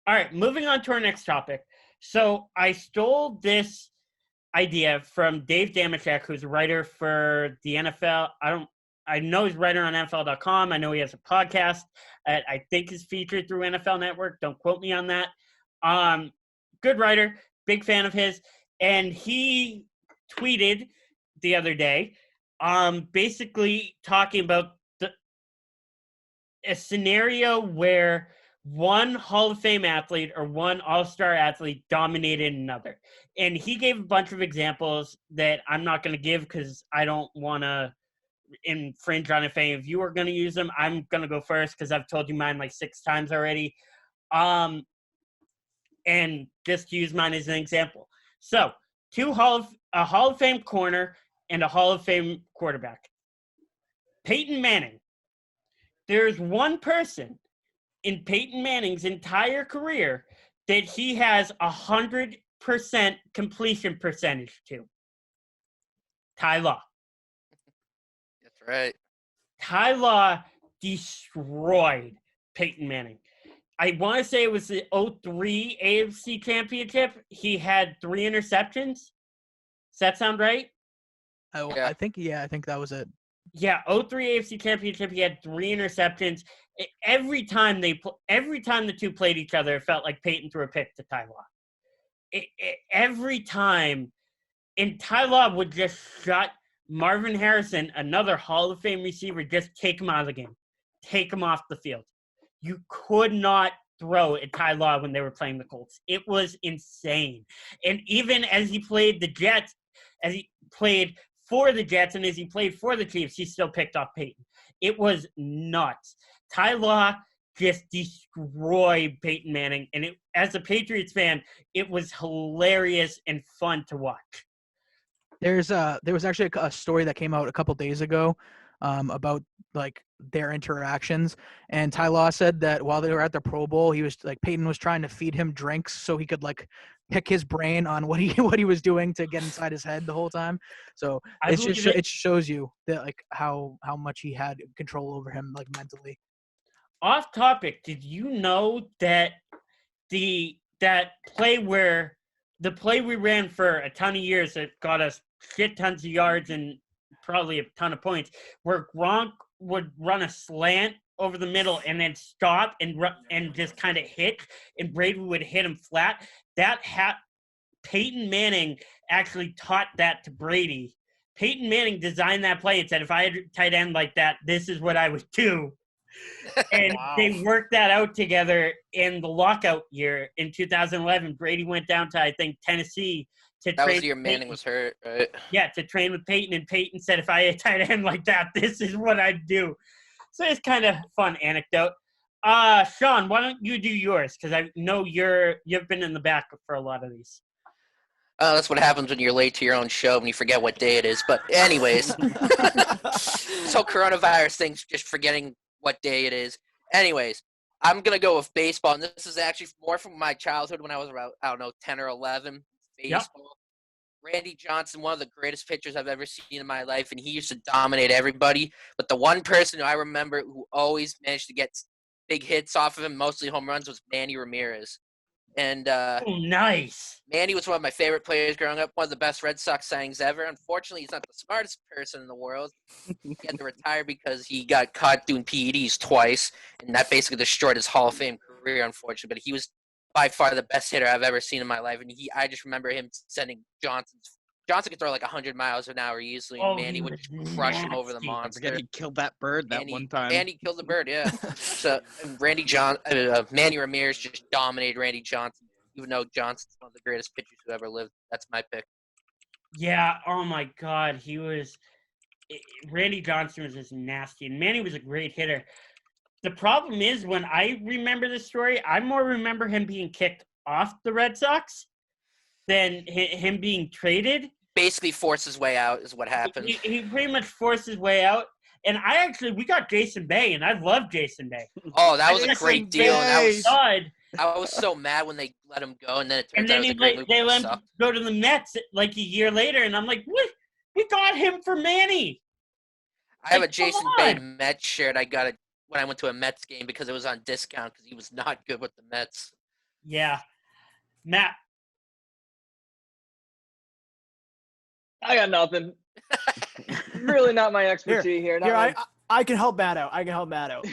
All right, moving on to our next topic. So I stole this idea from Dave Damashek, who's a writer for the NFL. I know he's a writer on NFL.com. I know he has a podcast that I think is featured through NFL Network. Don't quote me on that. Good writer, big fan of his. And he tweeted the other day, basically talking about a scenario where one Hall of Fame athlete or one All-Star athlete dominated another. And he gave a bunch of examples that I'm not going to give because I don't want to infringe on if any of you are going to use them. I'm going to go first because I've told you mine like 6 times already. And just use mine as an example. So, a Hall of Fame corner and a Hall of Fame quarterback. Peyton Manning. There's one person in Peyton Manning's entire career that he has 100% completion percentage to. Ty Law. That's right. Ty Law destroyed Peyton Manning. I want to say it was the 2003 AFC Championship. He had 3 interceptions. Does that sound right? I think that was it. Yeah, 2003 AFC Championship. He had 3 interceptions. Every time the two played each other, it felt like Peyton threw a pick to Ty Law. Every time, and Ty Law would just shut Marvin Harrison, another Hall of Fame receiver, just take him out of the game, take him off the field. You could not throw at Ty Law when they were playing the Colts. It was insane. And even as he played the Jets, as he played for the Jets and as he played for the Chiefs, he still picked off Peyton. It was nuts. Ty Law just destroyed Peyton Manning. And as a Patriots fan, it was hilarious and fun to watch. There was actually a story that came out a couple days ago about like their interactions, and Ty Law said that while they were at the Pro Bowl, he was like Peyton was trying to feed him drinks so he could like pick his brain on what he was doing to get inside his head the whole time. So it shows you that like how much he had control over him like mentally. Off topic, did you know that the play we ran for a ton of years that got us shit tons of yards and probably a ton of points, where Gronk would run a slant over the middle and then stop and just kind of hit, and Brady would hit him flat? Peyton Manning actually taught that to Brady. Peyton Manning designed that play and said, if I had a tight end like that, this is what I would do. And wow. They worked that out together in the lockout year in 2011. Brady went down to, I think, Tennessee to train. That was the year Manning was hurt, right? Yeah, to train with Peyton. And Peyton said, if I had a tight end like that, this is what I'd do. So it's kind of fun anecdote. Sean, why don't you do yours? Because I know you've been in the back for a lot of these. That's what happens when you're late to your own show and you forget what day it is. But anyways, so coronavirus thing's just forgetting what day it is. Anyways, I'm going to go with baseball. And this is actually more from my childhood when I was around, 10 or 11. Baseball. Yep. Randy Johnson, one of the greatest pitchers I've ever seen in my life, and he used to dominate everybody. But the one person who I remember who always managed to get big hits off of him, mostly home runs, was Manny Ramirez. And nice. Manny was one of my favorite players growing up, one of the best Red Sox signings ever. Unfortunately, he's not the smartest person in the world. He had to retire because he got caught doing PEDs twice, and that basically destroyed his Hall of Fame career, unfortunately. But he was by far the best hitter I've ever seen in my life, and I just remember him sending Johnson could throw like 100 miles an hour easily, and Manny would just crush him over the monster. He killed that bird one time. Manny killed the bird, yeah. So Manny Ramirez just dominated Randy Johnson, even though Johnson's one of the greatest pitchers who ever lived. That's my pick. Yeah, oh my God, Randy Johnson was just nasty, and Manny was a great hitter. The problem is, when I remember this story, I more remember him being kicked off the Red Sox than him being traded. Basically forced his way out is what happened. He pretty much forced his way out. And we got Jason Bay, and I love Jason Bay. Oh, that was a great deal. And I was so mad when they let him go, and then it turns out it was a great move. They let him go to the Mets like a year later, and I'm like, what? We got him for Manny. I have a Jason Bay Mets shirt. I got it when I went to a Mets game because it was on discount because he was not good with the Mets. Yeah. Matt. I got nothing. Really not my expertise here. I can help Matt out.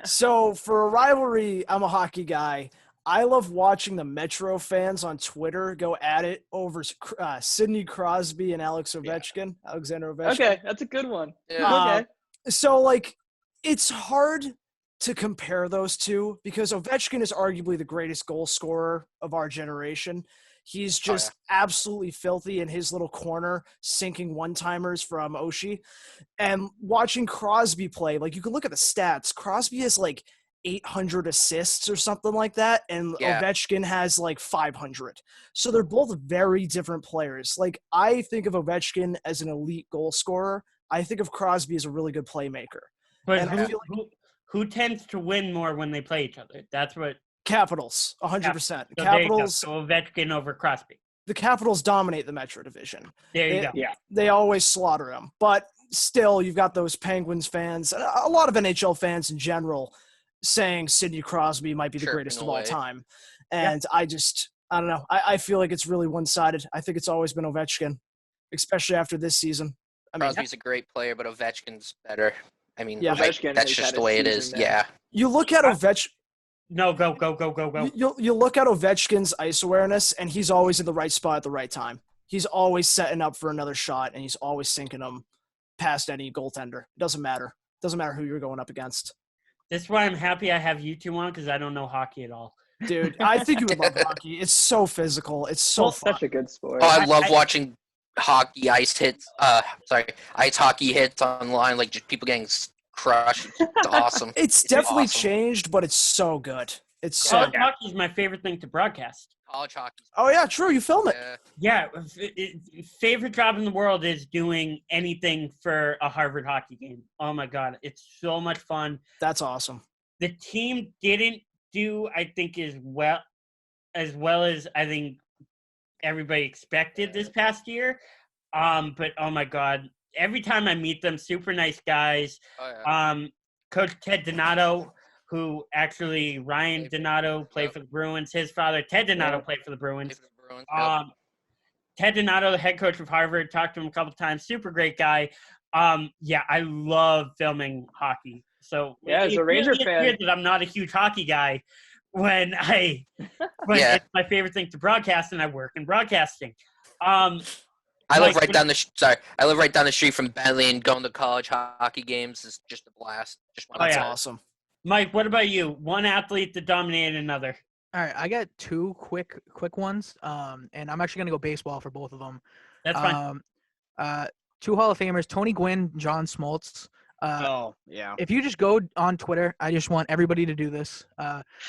So for a rivalry, I'm a hockey guy. I love watching the Metro fans on Twitter go at it over Sidney Crosby and Alexander Ovechkin. Okay, that's a good one. Yeah. Okay. So, like, it's hard to compare those two because Ovechkin is arguably the greatest goal scorer of our generation. He's just absolutely filthy in his little corner, sinking one-timers from Oshie. And watching Crosby play, like, you can look at the stats. Crosby has, like, 800 assists or something like that, and Ovechkin has, like, 500. So they're both very different players. Like, I think of Ovechkin as an elite goal scorer. I think of Crosby as a really good playmaker. But who tends to win more when they play each other? That's what Capitals, 100%. So Capitals. So Ovechkin over Crosby. The Capitals dominate the Metro Division. There you go. Yeah. They always slaughter them. But still, you've got those Penguins fans, a lot of NHL fans in general, saying Sidney Crosby might be the greatest of all time. And I don't know. I feel like it's really one-sided. I think it's always been Ovechkin, especially after this season. Crosby's a great player, but Ovechkin's better. I mean, Ovechkin that's just the way it is. Yeah. You look at Ovechkin. No, go. You look at Ovechkin's ice awareness, and he's always in the right spot at the right time. He's always setting up for another shot, and he's always sinking them past any goaltender. It doesn't matter. It doesn't matter who you're going up against. That's why I'm happy I have you two on, because I don't know hockey at all. Dude, I think you would love hockey. It's so physical. It's so fun. Such a good sport. Oh, I love watching hockey ice hockey hits online, like just people getting crushed. It's awesome. It's definitely changed, but it's so good. It's so good. Hockey is my favorite thing to broadcast. College hockey. Oh, yeah, true. You film it. Yeah. Favorite job in the world is doing anything for a Harvard hockey game. Oh, my God. It's so much fun. That's awesome. The team didn't do, I think, as well as I think everybody expected this past year. But, oh, my God. Every time I meet them, super nice guys. Coach Ted Donato, who actually Ryan Donato played for the Bruins. His father, Ted Donato, played for the Bruins. Ted Donato, the head coach of Harvard, talked to him a couple times. Super great guy. I love filming hockey. So as a Ranger fan, weird that I'm not a huge hockey guy when it's my favorite thing to broadcast, and I work in broadcasting. I live right down the street from Bentley, and going to college hockey games is just a blast. That's awesome. Mike, what about you? One athlete that dominated another. All right, I got two quick ones, and I'm actually gonna go baseball for both of them. That's fine. Two Hall of Famers, Tony Gwynn, John Smoltz. If you just go on Twitter, I just want everybody to do this.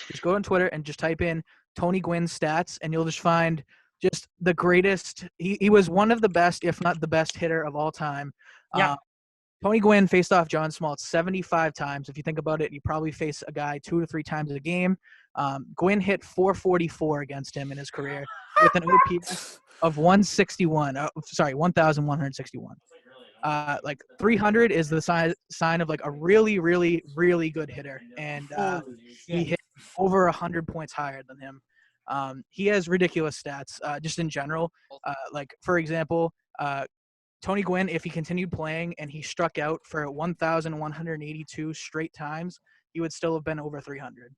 Just go on Twitter and just type in Tony Gwynn stats, and you'll just find just the greatest. He was one of the best, if not the best hitter of all time. Yeah. Tony Gwynn faced off John Smoltz 75 times. If you think about it, you probably face a guy 2 to 3 times a game. Gwynn hit 444 against him in his career with an OPS of 1,161. 300 is the sign of like a really, really, really good hitter. And he hit over 100 points higher than him. He has ridiculous stats just in general. For example, Tony Gwynn, if he continued playing and he struck out for 1,182 straight times, he would still have been over 300.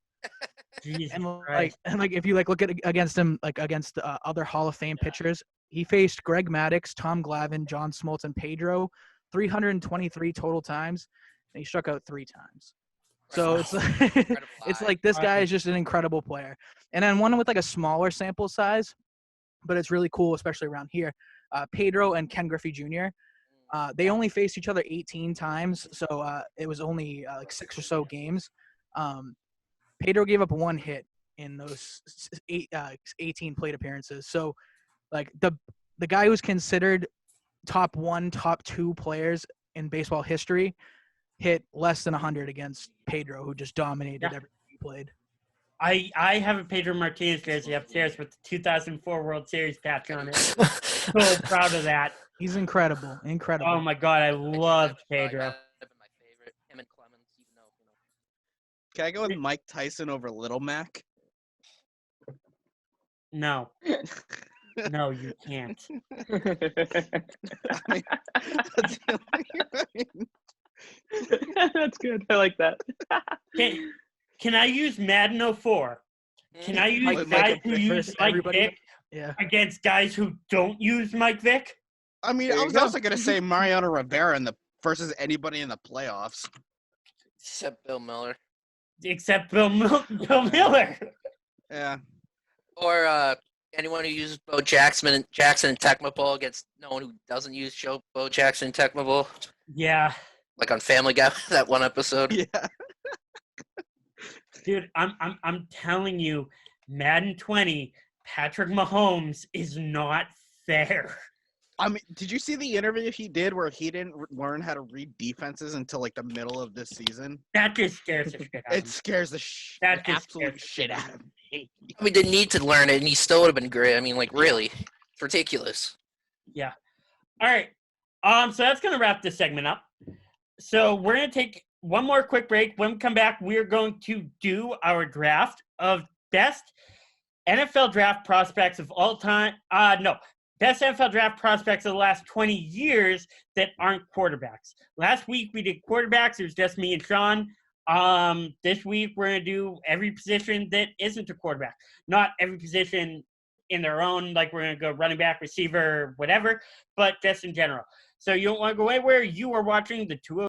And if you look at against him, against other Hall of Fame pitchers, he faced Greg Maddux, Tom Glavine, John Smoltz, and Pedro 323 total times, and he struck out 3 times. So it's like this guy is just an incredible player. And then one with a smaller sample size, but it's really cool, especially around here. Pedro and Ken Griffey Jr. They only faced each other 18 times, so it was only 6 or so games. Pedro gave up 1 hit in those 18 plate appearances. So, the guy who's considered top 1, top 2 players in baseball history hit less than 100 against Pedro, who just dominated everything he played. I have a Pedro Martinez jersey upstairs with the 2004 World Series patch on it. So proud of that. He's incredible. Oh my God, I loved Pedro. My favorite, him and Clemens, even though Can I go with Mike Tyson over Little Mac? No. No, you can't. I mean, that's the only- That's good. I like that. Can I use Madden 04? Can I use Mike guys Vick who use versus Mike everybody? Vick Yeah. against guys who don't use Mike Vick? I mean, There I you was go. also gonna say Mariano Rivera versus anybody in the playoffs. Except Bill Miller. Except Bill Miller. Yeah. Or anyone who uses Bo Jackson and Tecmo Bowl against no one who doesn't use Bo Jackson and Tecmo Bowl. Yeah. Like on Family Guy, that one episode. Yeah. Dude, I'm telling you, Madden 20, Patrick Mahomes is not fair. I mean, did you see the interview he did where he didn't learn how to read defenses until like the middle of this season? That just scares the shit out of It me. scares the That just absolute scares the shit out of me. We didn't need to learn it, and he still would have been great. I mean, like, really. It's ridiculous. Yeah. All right. So that's gonna wrap this segment up. So we're gonna take one more quick break. When we come back, we're going to do our draft of best NFL draft prospects of all time. Best NFL draft prospects of the last 20 years that aren't quarterbacks. Last week we did quarterbacks. It was just me and Sean. This week we're gonna do every position that isn't a quarterback. Not every position in their own, like we're gonna go running back, receiver, whatever, but just in general. So you don't want to go anywhere. You are watching the 2